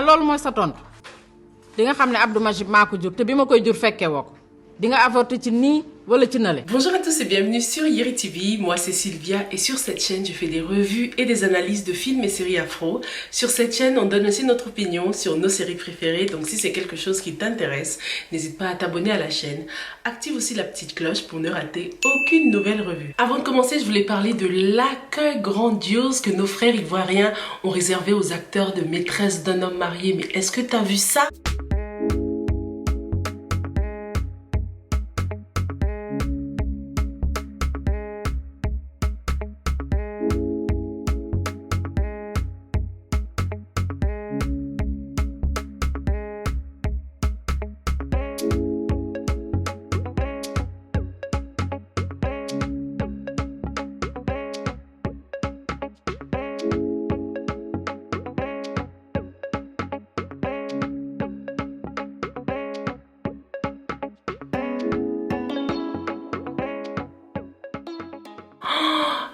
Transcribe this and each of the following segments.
loolu mooy sa tontu di nga xam ne Abdou Majib maa ko jur te bi ma koy jur fekkee woo ko di nga avorté ci nii wala ci nale. Bonjour à tous et bienvenue sur Yeri TV. Moi c'est Sylvia et sur cette chaîne je fais des revues et des analyses de films et séries afro. Sur cette chaîne on donne aussi notre opinion sur nos séries préférées. Donc si c'est quelque chose qui t'intéresse, n'hésite pas à t'abonner à la chaîne. Active aussi la petite cloche pour ne rater aucune nouvelle revue. Avant de commencer, je voulais parler de l'accueil grandiose que nos frères ivoiriens ont réservé aux acteurs de Maîtresse d'un homme marié. Mais est-ce que t'as vu ça?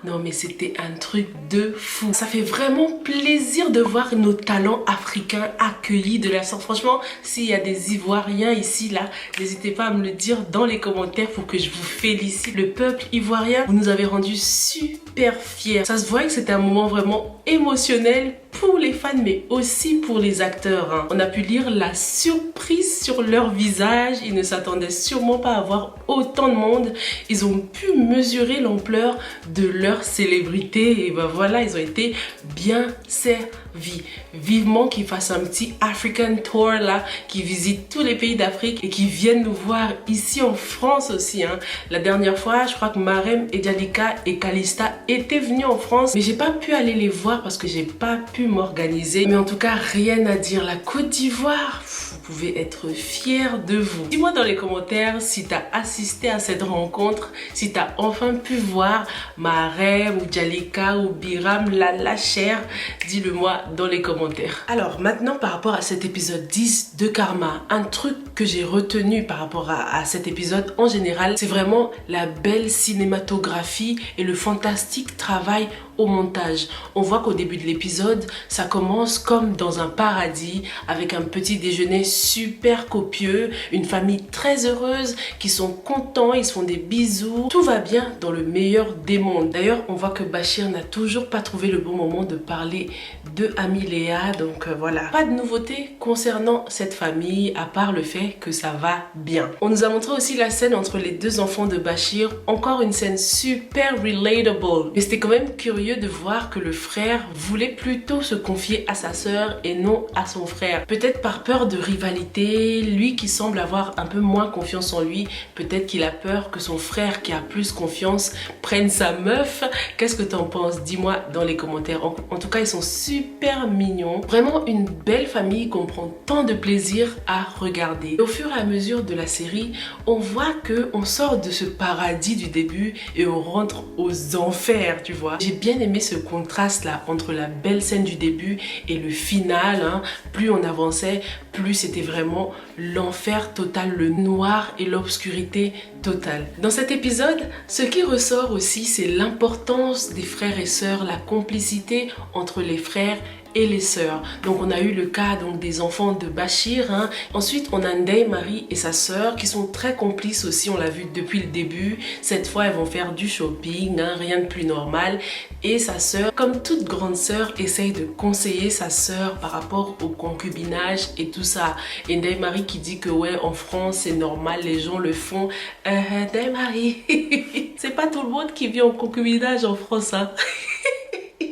Non mais c'était un truc de fou. Ça fait vraiment plaisir de voir nos talents africains accueillis de la sorte. Franchement, s'il y a des Ivoiriens ici, là, n'hésitez pas à me le dire dans les commentaires pour que je vous félicite. Le peuple ivoirien, vous nous avez rendus super fiers. Ça se voit que c'était un moment vraiment émotionnel pour les fans mais aussi pour les acteurs, hein. On a pu lire la surprise sur leur visage. Ils ne s'attendaient sûrement pas à voir autant de monde. Ils ont pu mesurer l'ampleur de leur célébrité et ben voilà, ils ont été bien servis. Vivement qu'ils fassent un petit African Tour là, qui visite tous les pays d'Afrique et qui viennent nous voir ici en France aussi, hein. La dernière fois, je crois que Marem et Djalika et Kalista étaient venus en France, mais j'ai pas pu aller les voir parce que j'ai pas pu m'organiser. Mais en tout cas, rien à dire. La Côte d'Ivoire, vous pouvez être fiers de vous. Dis-moi dans les commentaires si tu as assisté à cette rencontre, si tu as enfin pu voir Marem ou Djalika ou Biram la chère. Dis-le moi dans les commentaires. Alors maintenant par rapport à cet épisode 10 de Karma, un truc que j'ai retenu par rapport à cet épisode en général, c'est vraiment la belle cinématographie et le fantastique travail au montage. On voit qu'au début de l'épisode, ça commence comme dans un paradis avec un petit déjeuner super copieux, une famille très heureuse qui sont contents, ils se font des bisous. Tout va bien dans le meilleur des mondes. D'ailleurs, on voit que Bachir n'a toujours pas trouvé le bon moment de parler de Ami Léa. Donc voilà, pas de nouveauté concernant cette famille à part le fait que ça va bien. On nous a montré aussi la scène entre les deux enfants de Bachir. Encore une scène super relatable. Mais c'était quand même curieux de voir que le frère voulait plutôt se confier à sa sœur et non à son frère. Peut-être par peur de rivalité, lui qui semble avoir un peu moins confiance en lui, peut-être qu'il a peur que son frère qui a plus confiance prenne sa meuf. Qu'est-ce que t'en penses? Dis-moi dans les commentaires. En tout cas, ils sont super mignons. Vraiment une belle famille qu'on prend tant de plaisir à regarder. Et au fur et à mesure de la série, on voit que on sort de ce paradis du début et on rentre aux enfers, tu vois. J'ai bien aimé ce contraste là entre la belle scène du début et le final, hein. Plus on avançait, plus c'était vraiment l'enfer total, le noir et l'obscurité totale. Dans cet épisode, ce qui ressort aussi, c'est l'importance des frères et sœurs, la complicité entre les frères et les sœurs. Donc on a eu le cas donc des enfants de Bachir, hein. Ensuite on a Ndeye Marie et sa sœur qui sont très complices aussi, on l'a vu depuis le début. Cette fois elles vont faire du shopping, hein, rien de plus normal. Et sa sœur, comme toute grande sœur, essaye de conseiller sa sœur par rapport au concubinage et tout ça. Et Ndeye Marie qui dit que ouais, en France c'est normal, les gens le font. Ndeye Marie, c'est pas tout le monde qui vit en concubinage en France, hein.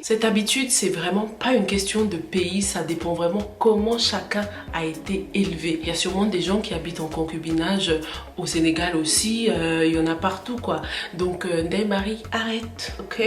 Cette habitude, c'est vraiment pas une question de pays, ça dépend vraiment comment chacun a été élevé. Il y a sûrement des gens qui habitent en concubinage au Sénégal aussi, il y en a partout quoi. Donc Ndeye Marie, arrête, ok?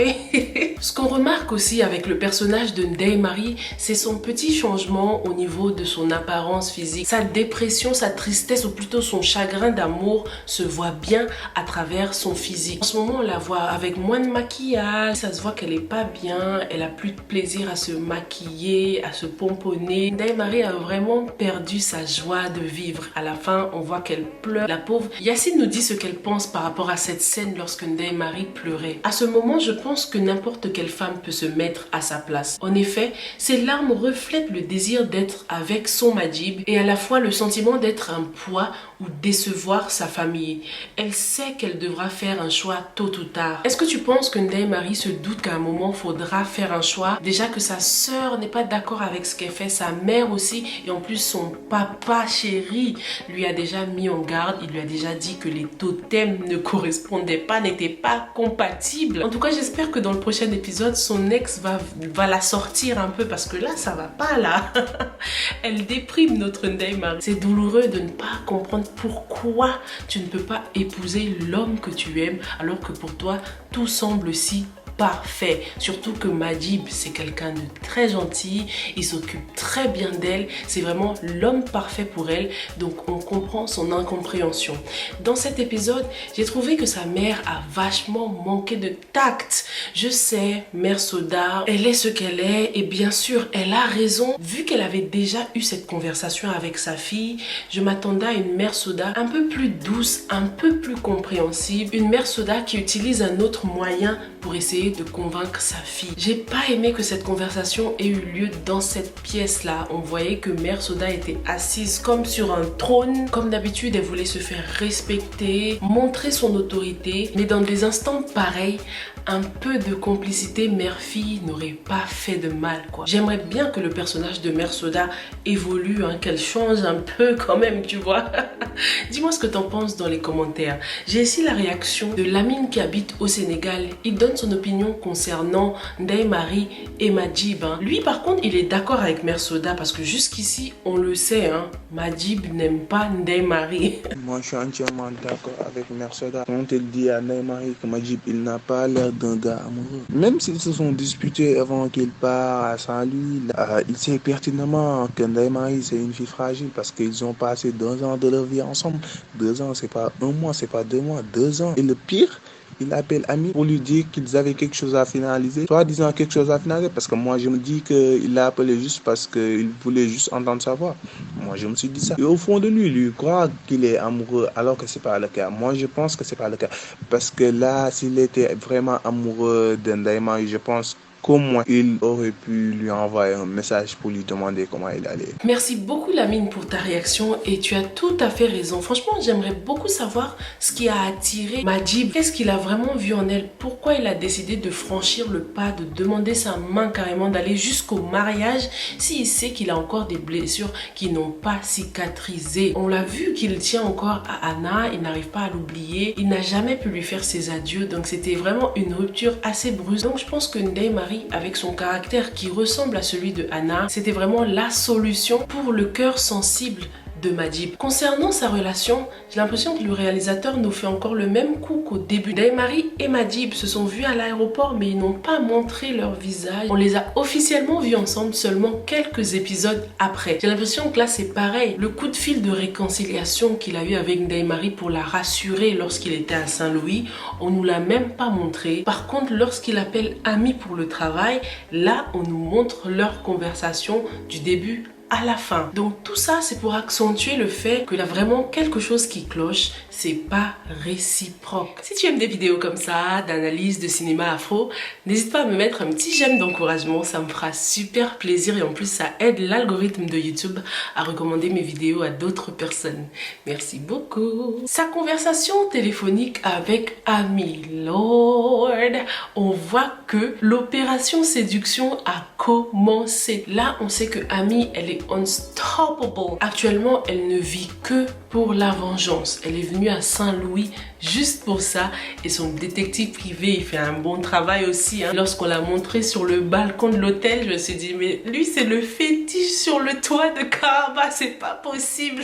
Ce qu'on remarque aussi avec le personnage de Ndeye Marie, c'est son petit changement au niveau de son apparence physique. Sa dépression, sa tristesse ou plutôt son chagrin d'amour se voit bien à travers son physique. En ce moment, on la voit avec moins de maquillage, ça se voit qu'elle est pas bien. Elle a plus de plaisir à se maquiller, à se pomponner. Ndeye Marie a vraiment perdu sa joie de vivre. À la fin, on voit qu'elle pleure. La peau pauvre. Yacine nous dit ce qu'elle pense par rapport à cette scène lorsque Ndeye Marie pleurait. À ce moment, je pense que n'importe quelle femme peut se mettre à sa place. En effet, ses larmes reflètent le désir d'être avec son Madjib et à la fois le sentiment d'être un poids ou décevoir sa famille. Elle sait qu'elle devra faire un choix tôt ou tard. Est-ce que tu penses que Ndeye Marie se doute qu'à un moment faudra faire un choix? Déjà que sa sœur n'est pas d'accord avec ce qu'elle fait, sa mère aussi, et en plus son papa chéri lui a déjà mis en garde, il lui a déjà dit que les totems ne correspondaient pas, n'étaient pas compatibles. En tout cas, j'espère que dans le prochain épisode, son ex va la sortir un peu parce que là, ça va pas là. Elle déprime notre Ndeye Marie. C'est douloureux de ne pas comprendre pourquoi tu ne peux pas épouser l'homme que tu aimes alors que pour toi, tout semble si parfait. Surtout que Madjib, c'est quelqu'un de très gentil, il s'occupe très bien d'elle, c'est vraiment l'homme parfait pour elle, donc on comprend son incompréhension. Dans cet épisode, j'ai trouvé que sa mère a vachement manqué de tact. Je sais, Mère Soda, elle est ce qu'elle est, et bien sûr, elle a raison. Vu qu'elle avait déjà eu cette conversation avec sa fille, je m'attendais à une Mère Soda un peu plus douce, un peu plus compréhensive, une Mère Soda qui utilise un autre moyen pour essayer de convaincre sa fille. J'ai pas aimé que cette conversation ait eu lieu dans cette pièce-là. On voyait que Mère Soda était assise comme sur un trône. Comme d'habitude, elle voulait se faire respecter, montrer son autorité. Mais dans des instants pareils, un peu de complicité mère-fille n'aurait pas fait de mal, quoi. J'aimerais bien que le personnage de Mère Soda évolue, hein, qu'elle change un peu quand même, tu vois. Dis-moi ce que t'en penses dans les commentaires. J'ai ici la réaction de Lamine qui habite au Sénégal. Il donne son opinion concernant Ndeye Marie et Madjib. Hein. Lui, par contre, il est d'accord avec Mère Soda parce que jusqu'ici, on le sait, hein, Madjib n'aime pas Ndeye Marie. Moi, je suis entièrement d'accord avec Mère Soda. Quand elle dit à Ndeye Marie que Madjib, il n'a pas l'air d'un gars amoureux. Même s'ils se sont disputés avant qu'il parte à Saint-Louis, il sait pertinemment que Ndeye Marie, c'est une fille fragile parce qu'ils ont passé 2 ans de leur vie ensemble. 2 ans, c'est pas 1 mois, c'est pas 2 mois, 2 ans. Et le pire, il appelle Ami pour lui dire qu'ils avaient quelque chose à finaliser. Toi, disant quelque chose à finaliser, parce que moi, je me dis qu'il l'a appelé juste parce qu'il voulait juste entendre sa voix. Moi, je me suis dit ça. Et au fond de lui, lui croit qu'il est amoureux, alors que c'est pas le cas. Moi, je pense que c'est pas le cas. Parce que là, s'il était vraiment amoureux de Ndeye Marie, je pense qu'au moins, il aurait pu lui envoyer un message pour lui demander comment il allait. Merci beaucoup Lamine pour ta réaction et tu as tout à fait raison. Franchement, j'aimerais beaucoup savoir ce qui a attiré Madjib. Qu'est-ce qu'il a vraiment vu en elle? Pourquoi il a décidé de franchir le pas, de demander sa main carrément, d'aller jusqu'au mariage s'il sait qu'il a encore des blessures qui n'ont pas cicatrisé? On l'a vu qu'il tient encore à Anna, il n'arrive pas à l'oublier, il n'a jamais pu lui faire ses adieux, donc c'était vraiment une rupture assez brusque. Donc je pense que Ndeye Marie, avec son caractère qui ressemble à celui de Anna, c'était vraiment la solution pour le cœur sensible de Madjib. Concernant sa relation, j'ai l'impression que le réalisateur nous fait encore le même coup qu'au début. Ndeye Marie et Madjib se sont vus à l'aéroport mais ils n'ont pas montré leur visage. On les a officiellement vus ensemble seulement quelques épisodes après. J'ai l'impression que là c'est pareil. Le coup de fil de réconciliation qu'il a eu avec Ndeye Marie pour la rassurer lorsqu'il était à Saint-Louis, on nous l'a même pas montré. Par contre, lorsqu'il appelle Ami pour le travail, là on nous montre leur conversation du début à la fin. Donc tout ça, c'est pour accentuer le fait que là vraiment quelque chose qui cloche, c'est pas réciproque. Si tu aimes des vidéos comme ça, d'analyse de cinéma afro, n'hésite pas à me mettre un petit j'aime d'encouragement, ça me fera super plaisir et en plus ça aide l'algorithme de YouTube à recommander mes vidéos à d'autres personnes. Merci beaucoup. Sa conversation téléphonique avec Ami Lord, on voit que l'opération séduction a commencé. Là, on sait que Ami, elle est unstoppable. Actuellement, elle ne vit que pour la vengeance. Elle est venue à Saint-Louis juste pour ça et son détective privé, il fait un bon travail aussi. Hein. Lorsqu'on l'a montré sur le balcon de l'hôtel, je me suis dit mais lui c'est le fétiche sur le toit de Karaba, c'est pas possible.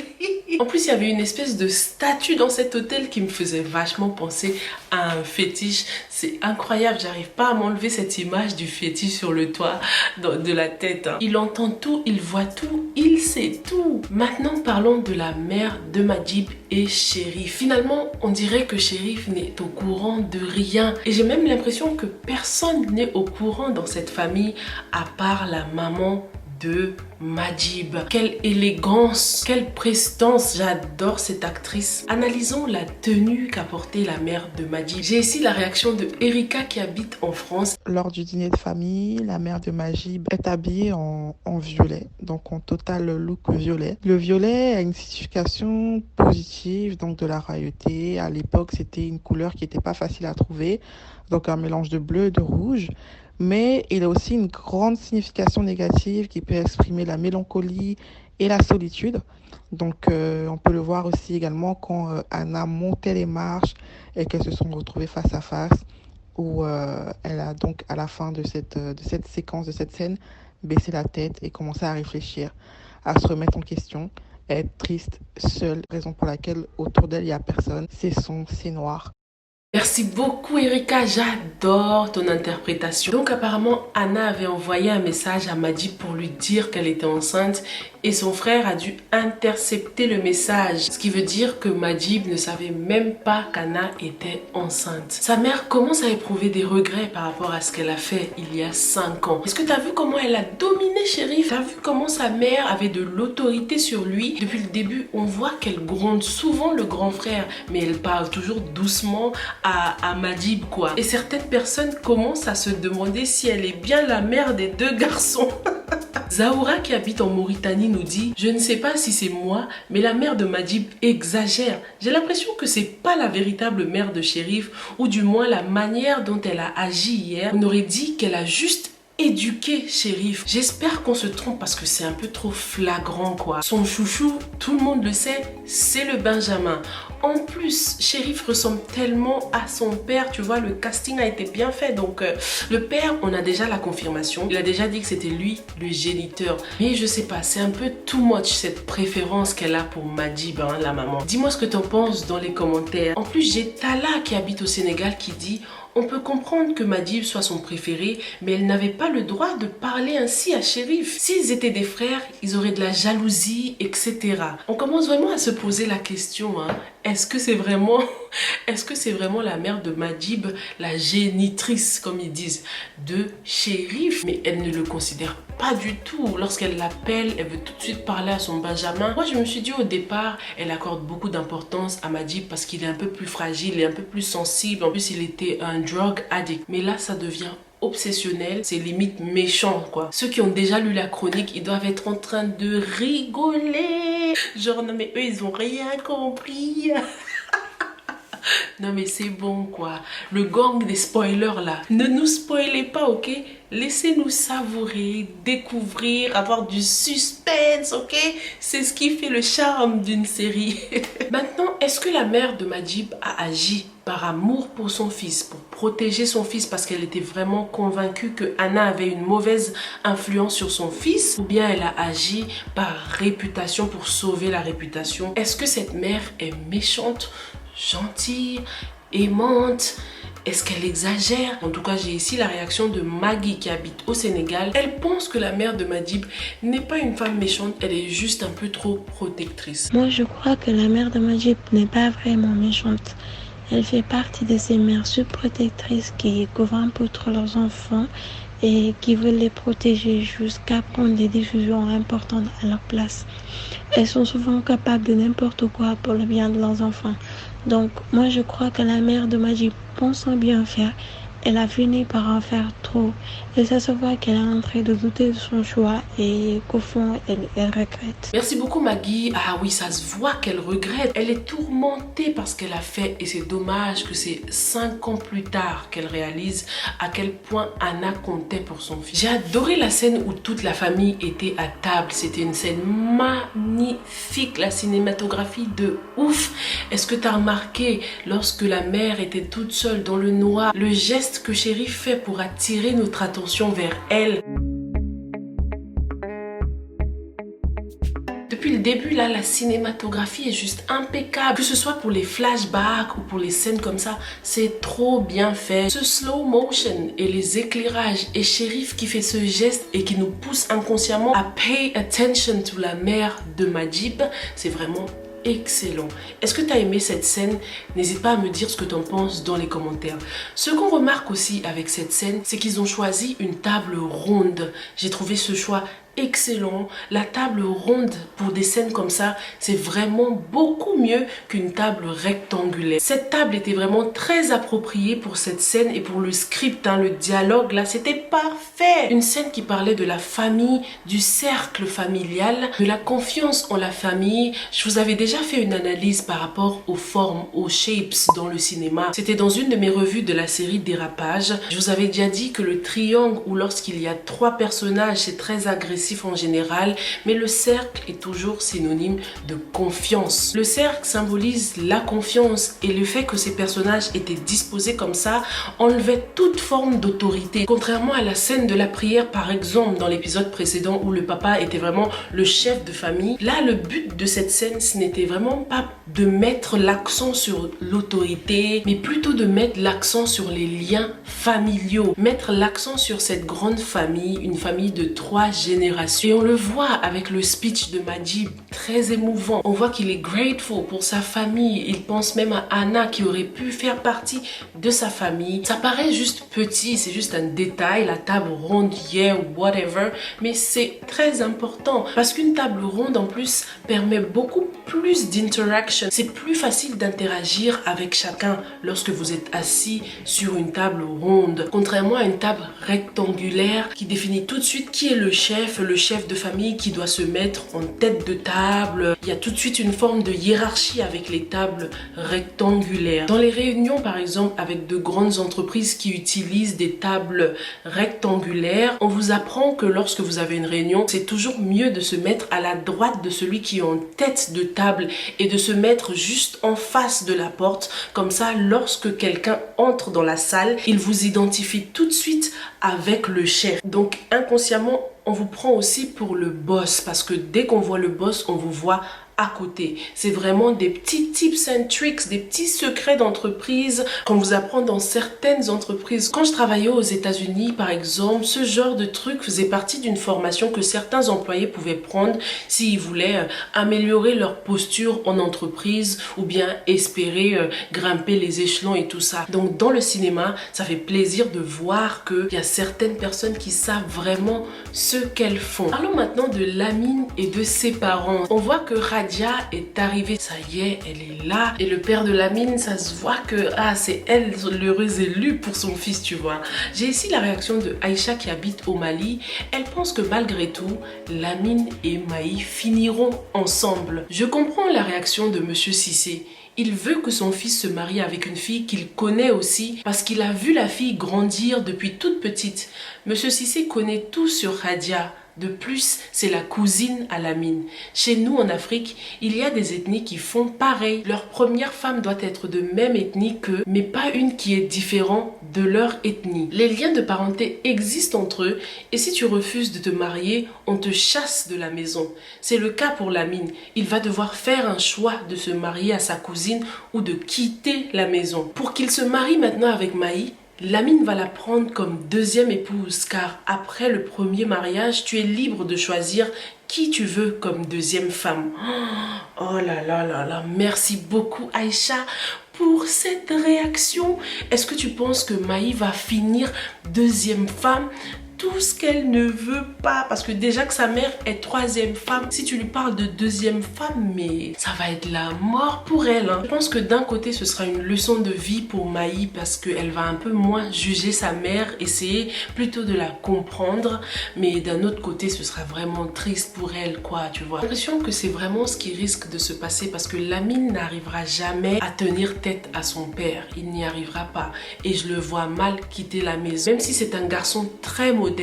En plus, il y avait une espèce de statue dans cet hôtel qui me faisait vachement penser à un fétiche. C'est incroyable, j'arrive pas à m'enlever cette image du fétiche sur le toit de la tête. Hein. Il entend tout, il voit tout, il sait tout. Maintenant, parlons de la mère de Madjib et Chérif. Finalement, on dirait que Chérif n'est au courant de rien. Et j'ai même l'impression que personne n'est au courant dans cette famille à part la maman de Majib. Quelle élégance, quelle prestance, j'adore cette actrice. Analysons la tenue qu'a portée la mère de Majib. J'ai ici la réaction de Erika qui habite en France. Lors du dîner de famille, la mère de Majib est habillée en violet, donc en total look violet. Le violet a une signification positive, donc de la royauté. À l'époque, c'était une couleur qui n'était pas facile à trouver, donc un mélange de bleu et de rouge. Mais il a aussi une grande signification négative qui peut exprimer la mélancolie et la solitude. Donc on peut le voir aussi également quand Anna montait les marches et qu'elles se sont retrouvées face à face, où elle a donc à la fin de cette séquence, de cette scène, baissé la tête et commencé à réfléchir, à se remettre en question, à être triste, seule, raison pour laquelle autour d'elle il n'y a personne, c'est sombre, c'est noir. Merci beaucoup Erika, j'adore ton interprétation. Donc apparemment Anna avait envoyé un message à Majib pour lui dire qu'elle était enceinte et son frère a dû intercepter le message. Ce qui veut dire que Majib ne savait même pas qu'Anna était enceinte. Sa mère commence à éprouver des regrets par rapport à ce qu'elle a fait il y a 5 ans. Est-ce que tu as vu comment elle a dominé Chérif? Tu as vu comment sa mère avait de l'autorité sur lui? Depuis le début, on voit qu'elle gronde souvent le grand frère, mais elle parle toujours doucement à Majib quoi. Et certaines personnes commencent à se demander si elle est bien la mère des 2 garçons. Zahoura qui habite en Mauritanie nous dit: je ne sais pas si c'est moi, mais la mère de Majib exagère. J'ai l'impression que c'est pas la véritable mère de Chérif, ou du moins la manière dont elle a agi hier. On aurait dit qu'elle a juste éduqué Chérif. J'espère qu'on se trompe parce que c'est un peu trop flagrant quoi. Son chouchou, tout le monde le sait, c'est le Benjamin. En plus, Chérif ressemble tellement à son père, tu vois, le casting a été bien fait. Donc le père, on a déjà la confirmation. Il a déjà dit que c'était lui le géniteur. Mais je sais pas, c'est un peu too much cette préférence qu'elle a pour Majib, hein, la maman. Dis-moi ce que t'en penses dans les commentaires. En plus, j'ai Tala qui habite au Sénégal qui dit: on peut comprendre que Majib soit son préféré, mais elle n'avait pas le droit de parler ainsi à Chérif. S'ils étaient des frères, ils auraient de la jalousie, etc. On commence vraiment à se poser la question, hein. Est-ce que c'est vraiment la mère de Majib, la génitrice, comme ils disent, de Chérif? Mais elle ne le considère pas du tout. Lorsqu'elle l'appelle, elle veut tout de suite parler à son Benjamin. Moi, je me suis dit au départ, elle accorde beaucoup d'importance à Majib parce qu'il est un peu plus fragile et un peu plus sensible. En plus, il était un drug addict. Mais là, ça devient obsessionnel, c'est limite méchant quoi. Ceux qui ont déjà lu la chronique, ils doivent être en train de rigoler. Genre non mais eux ils ont rien compris. Non mais c'est bon quoi. Le gang des spoilers là. Ne nous spoilez pas, ok? Laissez-nous savourer, découvrir, avoir du suspense, ok? C'est ce qui fait le charme d'une série. Maintenant, est-ce que la mère de Majib a agi par amour pour son fils, pour protéger son fils parce qu'elle était vraiment convaincue que Anna avait une mauvaise influence sur son fils, ou bien elle a agi par réputation pour sauver la réputation? Est-ce que cette mère est méchante, gentille, aimante? Est-ce qu'elle exagère? En tout cas, j'ai ici la réaction de Maggie qui habite au Sénégal. Elle pense que la mère de Majib n'est pas une femme méchante, elle est juste un peu trop protectrice. Moi, je crois que la mère de Majib n'est pas vraiment méchante. Elle fait partie de ces mères surprotectrices qui gouvernent pour leurs enfants et qui veulent les protéger jusqu'à prendre des décisions importantes à leur place. Elles sont souvent capables de n'importe quoi pour le bien de leurs enfants. Donc, moi, je crois que la mère de Majib pense en bien faire. Elle a fini par en faire trop. Et ça se voit qu'elle est en train de douter de son choix et qu'au fond, elle regrette. Merci beaucoup Maggie. Ah oui, ça se voit qu'elle regrette. Elle est tourmentée par ce qu'elle a fait et c'est dommage que c'est 5 ans plus tard qu'elle réalise à quel point Anna comptait pour son fils. J'ai adoré la scène où toute la famille était à table. C'était une scène magnifique, la cinématographie de ouf. Est-ce que tu as remarqué lorsque la mère était toute seule dans le noir, le geste que Chérif fait pour attirer notre attention vers elle? Depuis le début, là, la cinématographie est juste impeccable. Que ce soit pour les flashbacks ou pour les scènes comme ça, c'est trop bien fait. Ce slow motion et les éclairages et Chérif qui fait ce geste et qui nous pousse inconsciemment à pay attention to la mère de Majib, c'est vraiment excellent. Est-ce que tu as aimé cette scène? N'hésite pas à me dire ce que tu en penses dans les commentaires. Ce qu'on remarque aussi avec cette scène, c'est qu'ils ont choisi une table ronde. J'ai trouvé ce choix excellent. La table ronde pour des scènes comme ça, c'est vraiment beaucoup mieux qu'une table rectangulaire. Cette table était vraiment très appropriée pour cette scène et pour le script, le dialogue là, c'était parfait. Une scène qui parlait de la famille, du cercle familial, de la confiance en la famille. Je vous avais déjà fait une analyse par rapport aux formes, aux shapes dans le cinéma. C'était dans une de mes revues de la série Dérapage. Je vous avais déjà dit que le triangle ou lorsqu'il y a 3 personnages, c'est très agressif en général, mais le cercle est toujours synonyme de confiance. Le cercle symbolise la confiance et le fait que ces personnages étaient disposés comme ça enlevait toute forme d'autorité. Contrairement à la scène de la prière par exemple dans l'épisode précédent où le papa était vraiment le chef de famille, là le but de cette scène ce n'était vraiment pas de mettre l'accent sur l'autorité, mais plutôt de mettre l'accent sur les liens familiaux, mettre l'accent sur cette grande famille, une famille de 3 générations. Et on le voit avec le speech de Majib, très émouvant. On voit qu'il est grateful pour sa famille. Il pense même à Anna qui aurait pu faire partie de sa famille. Ça paraît juste petit, c'est juste un détail, la table ronde, yeah, whatever, mais c'est très important parce qu'une table ronde en plus permet beaucoup plus d'interaction. C'est plus facile d'interagir avec chacun lorsque vous êtes assis sur une table ronde, contrairement à une table rectangulaire qui définit tout de suite qui est le chef de famille qui doit se mettre en tête de table. Il y a tout de suite une forme de hiérarchie avec les tables rectangulaires. Dans les réunions par exemple avec de grandes entreprises qui utilisent des tables rectangulaires, on vous apprend que lorsque vous avez une réunion, c'est toujours mieux de se mettre à la droite de celui qui est en tête de table et de se mettre juste en face de la porte. Comme ça, lorsque quelqu'un entre dans la salle, il vous identifie tout de suite avec le chef. Donc inconsciemment, on vous prend aussi pour le boss parce que dès qu'on voit le boss, on vous voit à côté. C'est vraiment des petits tips and tricks, des petits secrets d'entreprise qu'on vous apprend dans certaines entreprises. Quand je travaillais aux États-Unis, par exemple, ce genre de truc faisait partie d'une formation que certains employés pouvaient prendre s'ils voulaient améliorer leur posture en entreprise ou bien espérer grimper les échelons et tout ça. Donc dans le cinéma, ça fait plaisir de voir qu'il y a certaines personnes qui savent vraiment ce qu'elles font. Parlons maintenant de Lamine et de ses parents. On voit que Radia est arrivée, ça y est, elle est là. Et le père de Lamine, ça se voit que c'est elle l'heureuse élue pour son fils, tu vois. J'ai ici la réaction de Aïcha qui habite au Mali. Elle pense que malgré tout, Lamine et Maï finiront ensemble. Je comprends la réaction de Monsieur Cissé. Il veut que son fils se marie avec une fille qu'il connaît aussi parce qu'il a vu la fille grandir depuis toute petite. Monsieur Cissé connaît tout sur Radia. De plus, c'est la cousine à Lamine. Chez nous en Afrique, il y a des ethnies qui font pareil. Leur première femme doit être de même ethnie qu'eux, mais pas une qui est différente de leur ethnie. Les liens de parenté existent entre eux et si tu refuses de te marier, on te chasse de la maison. C'est le cas pour Lamine. Il va devoir faire un choix de se marier à sa cousine ou de quitter la maison. Pour qu'il se marie maintenant avec Maï, Lamine va la prendre comme deuxième épouse car après le premier mariage, tu es libre de choisir qui tu veux comme deuxième femme. Oh là là là là, merci beaucoup Aïcha pour cette réaction. Est-ce que tu penses que Maï va finir deuxième femme? Tout ce qu'elle ne veut pas, parce que déjà que sa mère est troisième femme, si tu lui parles de deuxième femme, mais ça va être la mort pour elle. Je pense que d'un côté ce sera une leçon de vie pour Maï parce qu'elle va un peu moins juger sa mère, essayer plutôt de la comprendre, mais d'un autre côté ce sera vraiment triste pour elle quoi, tu vois. J'ai l'impression que c'est vraiment ce qui risque de se passer parce que Lamine n'arrivera jamais à tenir tête à son père, il n'y arrivera pas et je le vois mal quitter la maison, même si c'est un garçon très moderne,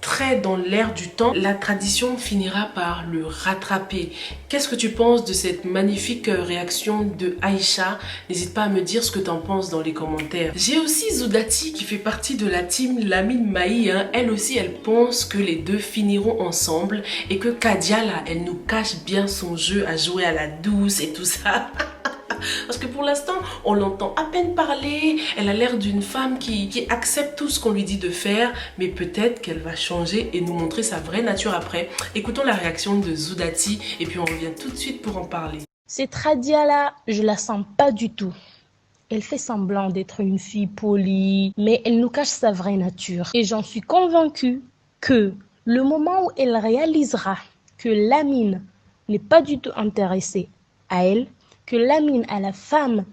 très dans l'air du temps, la tradition finira par le rattraper. Qu'est-ce que tu penses de cette magnifique réaction de Aïcha? N'hésite pas à me dire ce que tu en penses dans les commentaires. J'ai aussi Zoudati qui fait partie de la team Lamine Maï. Elle aussi, elle pense que les deux finiront ensemble et que Kadia là, elle nous cache bien son jeu à jouer à la douce et tout ça. Parce que pour l'instant, on l'entend à peine parler. Elle a l'air d'une femme qui accepte tout ce qu'on lui dit de faire. Mais peut-être qu'elle va changer et nous montrer sa vraie nature après. Écoutons la réaction de Zoudati et puis on revient tout de suite pour en parler. Cette Radia-là, je la sens pas du tout. Elle fait semblant d'être une fille polie, mais elle nous cache sa vraie nature. Et j'en suis convaincue que Le moment où elle réalisera que Lamine n'est pas du tout intéressé à elle, que Lamine a la femme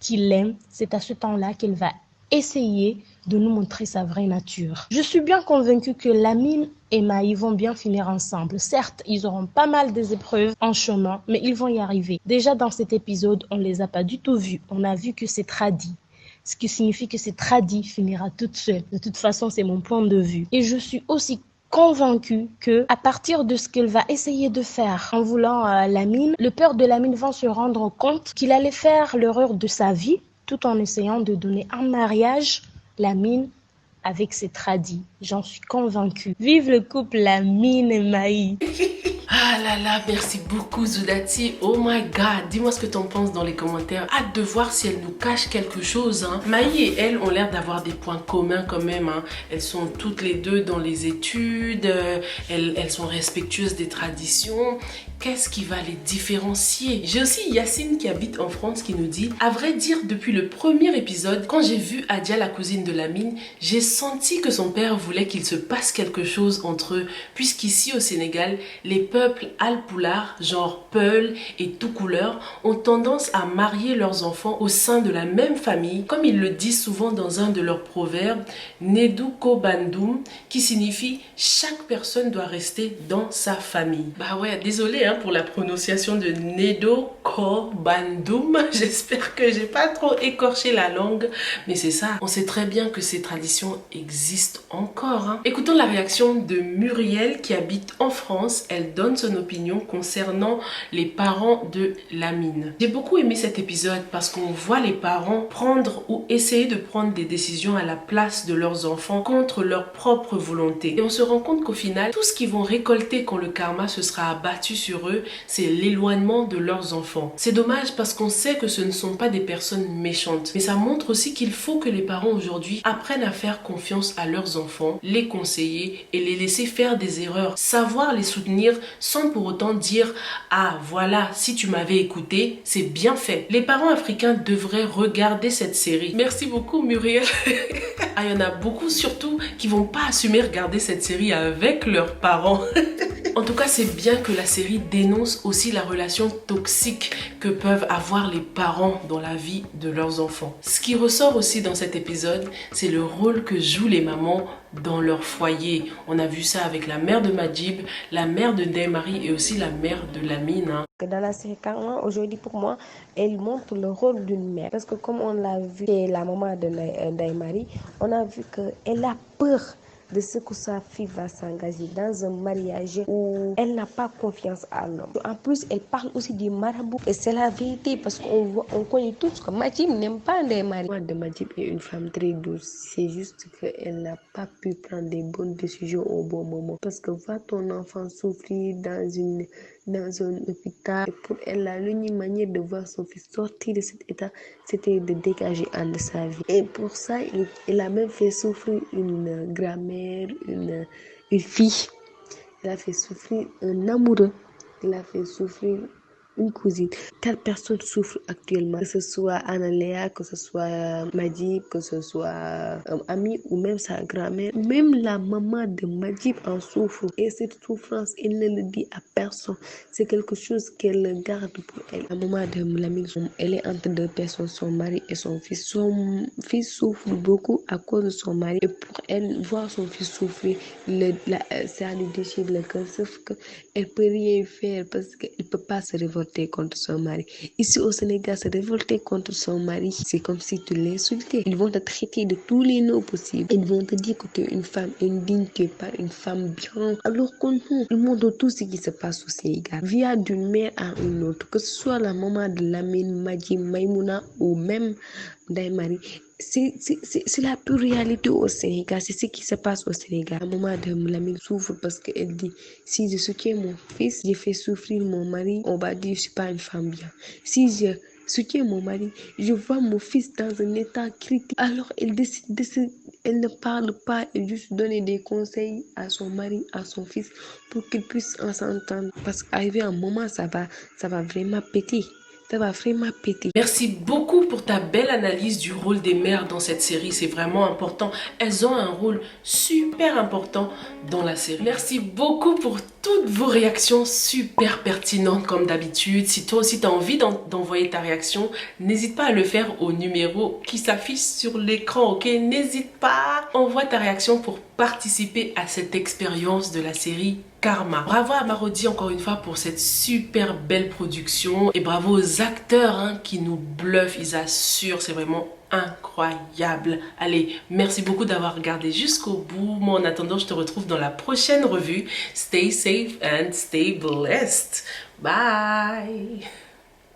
qu'il aime, c'est à ce temps-là qu'elle va essayer de nous montrer sa vraie nature. Je suis bien convaincue que Lamine et Maï vont bien finir ensemble. Certes, ils auront pas mal des épreuves en chemin, mais ils vont y arriver. Déjà dans cet épisode, on les a pas du tout vus. On a vu que c'est tradit. Ce qui signifie que c'est tradit finira toute seule. De toute façon, c'est mon point de vue. Et je suis aussi convaincue que à partir de ce qu'elle va essayer de faire en voulant Lamine, le père de Lamine va se rendre compte qu'il allait faire l'erreur de sa vie tout en essayant de donner en mariage Lamine avec ses tradis. J'en suis convaincue. Vive le couple Lamine et Maï. Ah là là, merci beaucoup Zoudati. Oh my god, dis-moi ce que t'en penses dans les commentaires. Hâte de voir si elle nous cache quelque chose. Maï et elle ont l'air d'avoir des points communs quand même. Elles sont toutes les deux dans les études. Elles sont respectueuses des traditions. Qu'est-ce qui va les différencier? J'ai aussi Yacine qui habite en France qui nous dit: à vrai dire, depuis le premier épisode, quand j'ai vu Adia, la cousine de Lamine, j'ai senti que son père voulait qu'il se passe quelque chose entre eux, puisqu'ici au Sénégal, les peuples alpulaar, genre Peul et Toucouleur, ont tendance à marier leurs enfants au sein de la même famille, comme ils le disent souvent dans un de leurs proverbes, Nedu ko Bandoum, qui signifie chaque personne doit rester dans sa famille. Bah ouais, désolé pour la prononciation de Nedo Ko Bandoum. J'espère que j'ai pas trop écorché la langue, mais c'est ça. On sait très bien que ces traditions existent encore. Écoutons la réaction de Muriel qui habite en France. Elle donne son opinion concernant les parents de Lamine. J'ai beaucoup aimé cet épisode parce qu'on voit les parents prendre ou essayer de prendre des décisions à la place de leurs enfants contre leur propre volonté. Et on se rend compte qu'au final, tout ce qu'ils vont récolter quand le karma se sera abattu sur eux, c'est l'éloignement de leurs enfants. C'est dommage parce qu'on sait que ce ne sont pas des personnes méchantes, mais ça montre aussi qu'il faut que les parents aujourd'hui apprennent à faire confiance à leurs enfants, les conseiller et les laisser faire des erreurs, savoir les soutenir sans pour autant dire: ah voilà, si tu m'avais écouté, c'est bien fait. Les parents africains devraient regarder cette série. Merci beaucoup Muriel. Ah, il y en a beaucoup surtout qui vont pas assumer regarder cette série avec leurs parents. En tout cas, c'est bien que la série dénonce aussi la relation toxique que peuvent avoir les parents dans la vie de leurs enfants. Ce qui ressort aussi dans cet épisode, c'est le rôle que jouent les mamans dans leur foyer. On a vu ça avec la mère de Majib, la mère de Ndeye Marie et aussi la mère de Lamine. Dans la série Karma, aujourd'hui pour moi, elle montre le rôle d'une mère. Parce que comme on l'a vu chez la maman de Ndeye Marie, on a vu qu'elle a peur de ce que sa fille va s'engager dans un mariage où elle n'a pas confiance en l'homme. En plus, elle parle aussi du marabout. Et c'est la vérité parce qu'on connaît tous que Majib n'aime pas Ndeye Marie. Moi, de Majib est une femme très douce. C'est juste qu'elle n'a pas pu prendre des bonnes décisions au bon moment. Parce que voir ton enfant souffrir dans un hôpital, et pour elle, la l'unique manière de voir son fils sortir de cet état, c'était de dégager un de sa vie. Et pour ça, il a même fait souffrir une grand-mère, une fille. Il a fait souffrir un amoureux. Il a fait souffrir une cousine. Quelle personne souffre actuellement? Que ce soit Analéa, que ce soit Majib, que ce soit Ami ou même sa grand-mère. Même la maman de Majib en souffre. Et cette souffrance, elle ne le dit à personne. C'est quelque chose qu'elle garde pour elle. La maman de Lamine, elle est entre deux personnes, son mari et son fils. Son fils souffre beaucoup à cause de son mari. Et pour elle, voir son fils souffrir, ça lui déchire le cœur. Sauf qu'elle ne peut rien faire parce qu'elle ne peut pas se révolter contre son mari. Ici au Sénégal, se révolter contre son mari, c'est comme si tu l'insultais. Ils vont te traiter de tous les noms possibles. Ils vont te dire que tu es une femme indigne, tu n'es pas une femme bien. Alors que non, ils montrent tout ce qui se passe au Sénégal. Via d'une mère à une autre, que ce soit la maman de Lamine, Majib, Maïmouna ou même Ndeye Marie. C'est la pure réalité au Sénégal. C'est ce qui se passe au Sénégal. La maman de Lamine souffre parce qu'elle dit: si je soutiens mon fils, j'ai fait souffrir mon mari, on va dire que je ne suis pas une femme bien. Si je soutiens mon mari, je vois mon fils dans un état critique. Alors elle décide elle ne parle pas, elle juste donne des conseils à son mari, à son fils pour qu'ils puissent s'entendre. Parce qu'arrivé un moment, ça va vraiment péter. Ça va vraiment péter. Merci beaucoup pour ta belle analyse du rôle des mères dans cette série. C'est vraiment important. Elles ont un rôle super important dans la série. Merci beaucoup pour toutes vos réactions super pertinentes comme d'habitude. Si toi aussi tu as envie d'envoyer ta réaction, n'hésite pas à le faire au numéro qui s'affiche sur l'écran, ok? N'hésite pas. Envoie ta réaction pour participer à cette expérience de la série Karma. Bravo à Marodi encore une fois pour cette super belle production et bravo aux acteurs qui nous bluffent, ils assurent, c'est vraiment incroyable. Allez, merci beaucoup d'avoir regardé jusqu'au bout. Moi en attendant, je te retrouve dans la prochaine revue. Stay safe and stay blessed. Bye.